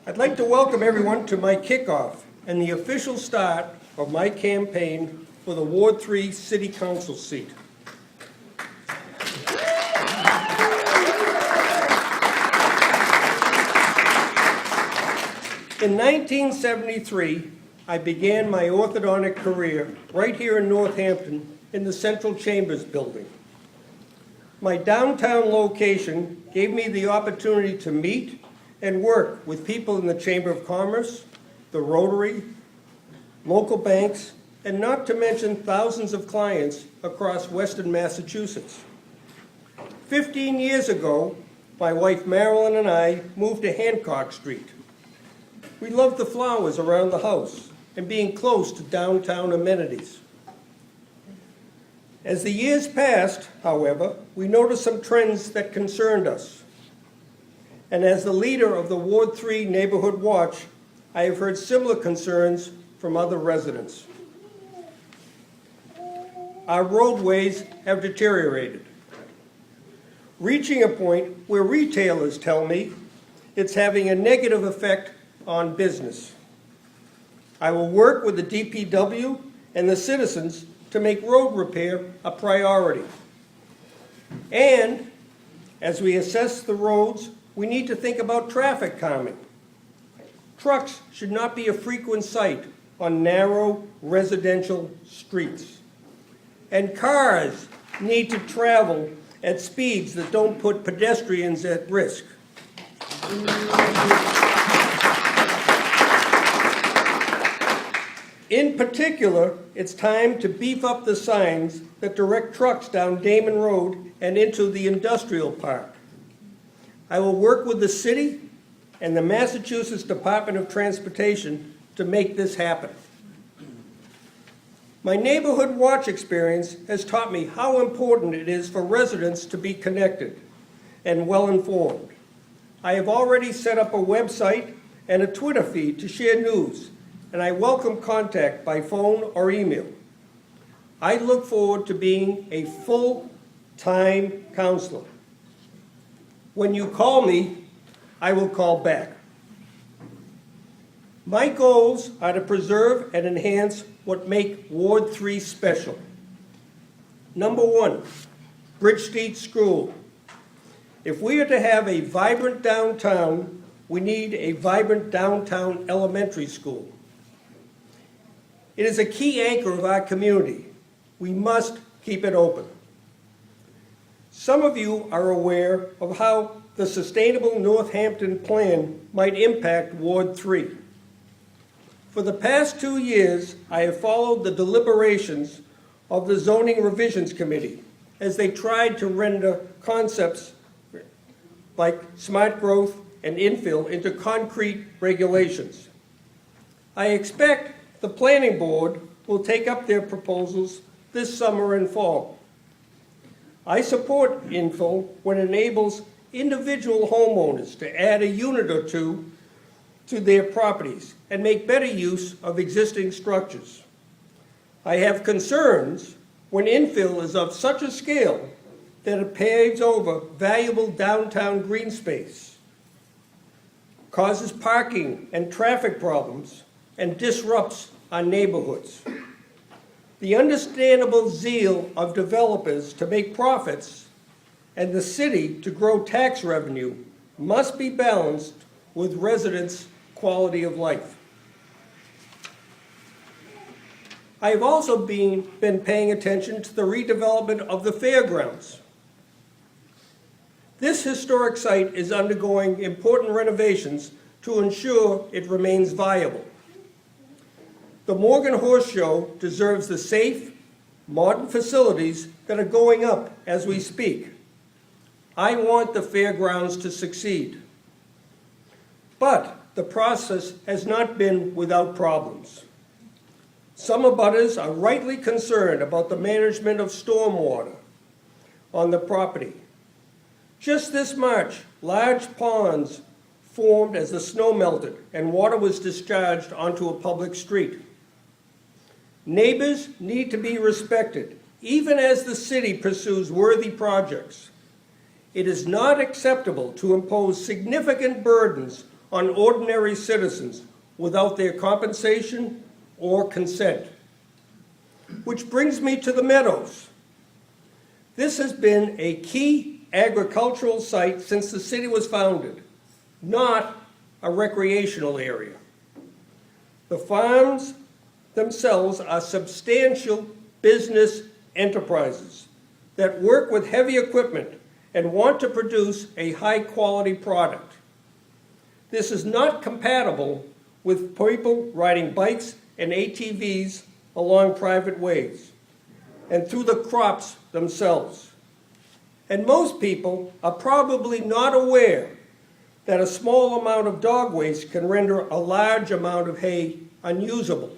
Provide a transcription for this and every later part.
I'd like to welcome everyone to my kickoff and the official start of my campaign for the Ward 3 City Council seat. In 1973, I began my orthodontic career right here in Northampton in the Central Chambers building. My downtown location gave me the opportunity to meet and work with people in the Chamber of Commerce, the Rotary, local banks, and not to mention thousands of clients across Western Massachusetts. 15 years ago, my wife Marilyn and I moved to Hancock Street. We loved the flowers around the house and being close to downtown amenities. As the years passed, however, we noticed some trends that concerned us. And as the leader of the Ward 3 Neighborhood Watch, I have heard similar concerns from other residents. Our roadways have deteriorated, reaching a point where retailers tell me it's having a negative effect on business. I will work with the DPW and the citizens to make road repair a priority. And as we assess the roads, we need to think about traffic calming. Trucks should not be a frequent sight on narrow residential streets. And cars need to travel at speeds that don't put pedestrians at risk. In particular, it's time to beef up the signs that direct trucks down Damon Road and into the industrial park. I will work with the city and the Massachusetts Department of Transportation to make this happen. My Neighborhood Watch experience has taught me how important it is for residents to be connected and well-informed. I have already set up a website and a Twitter feed to share news, and I welcome contact by phone or email. I look forward to being a full-time counselor. When you call me, I will call back. My goals are to preserve and enhance what make Ward 3 special. Number one, Bridge Street School. If we are to have a vibrant downtown, we need a vibrant downtown elementary school. It is a key anchor of our community. We must keep it open. Some of you are aware of how the Sustainable Northampton Plan might impact Ward 3. For the past 2 years, I have followed the deliberations of the Zoning Revisions Committee as they tried to render concepts like smart growth and infill into concrete regulations. I expect the Planning Board will take up their proposals this summer and fall. I support infill when it enables individual homeowners to add a unit or two to their properties and make better use of existing structures. I have concerns when infill is of such a scale that it paves over valuable downtown green space, causes parking and traffic problems, and disrupts our neighborhoods. The understandable zeal of developers to make profits and the city to grow tax revenue must be balanced with residents' quality of life. I have also been paying attention to the redevelopment of the fairgrounds. This historic site is undergoing important renovations to ensure it remains viable. The Morgan Horse Show deserves the safe, modern facilities that are going up as we speak. I want the fairgrounds to succeed. But the process has not been without problems. Some abutters are rightly concerned about the management of stormwater on the property. Just this March, large ponds formed as the snow melted and water was discharged onto a public street. Neighbors need to be respected, even as the city pursues worthy projects. It is not acceptable to impose significant burdens on ordinary citizens without their compensation or consent. Which brings me to the Meadows. This has been a key agricultural site since the city was founded, not a recreational area. The farms themselves are substantial business enterprises that work with heavy equipment and want to produce a high-quality product. This is not compatible with people riding bikes and ATVs along private ways and through the crops themselves. And most people are probably not aware that a small amount of dog waste can render a large amount of hay unusable.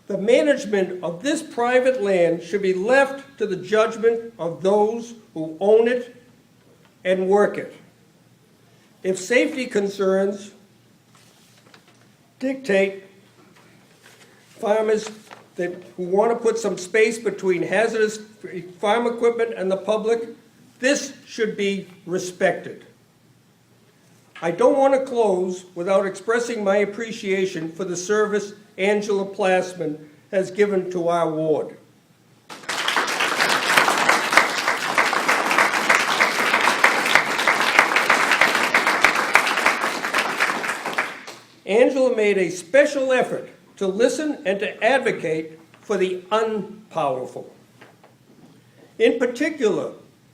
The management of this private land should be left to the judgment of those who own it and work it. If safety concerns dictate farmers who want to put some space between hazardous farm equipment and the public, this should be respected. I don't want to close without expressing my appreciation for the service Angela Plassman has given to our ward. Angela made a special effort to listen and to advocate for the unpowerful. In particular,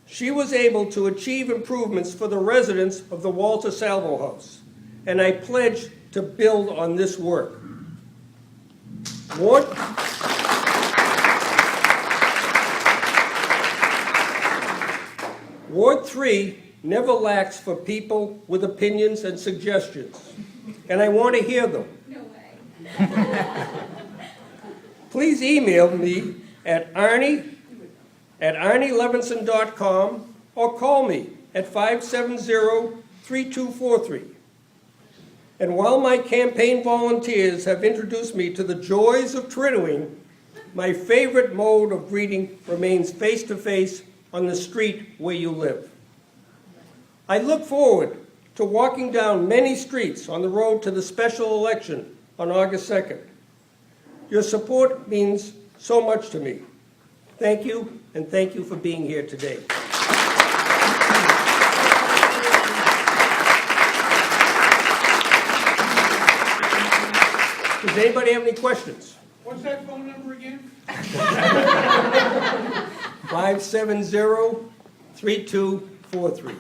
she was able to achieve improvements for the residents of the Walter Salvo House, and I pledge to build on this work. Ward 3 never lacks for people with opinions and suggestions, and I want to hear them. No way. Please email me at arnielevinson.com or call me at 570-3243. And while my campaign volunteers have introduced me to the joys of Trittowing, my favorite mode of greeting remains face-to-face on the street where you live. I look forward to walking down many streets on the road to the special election on August 2nd. Your support means so much to me. Thank you, and thank you for being here today. Does anybody have any questions? What's that phone number again? 570-3243.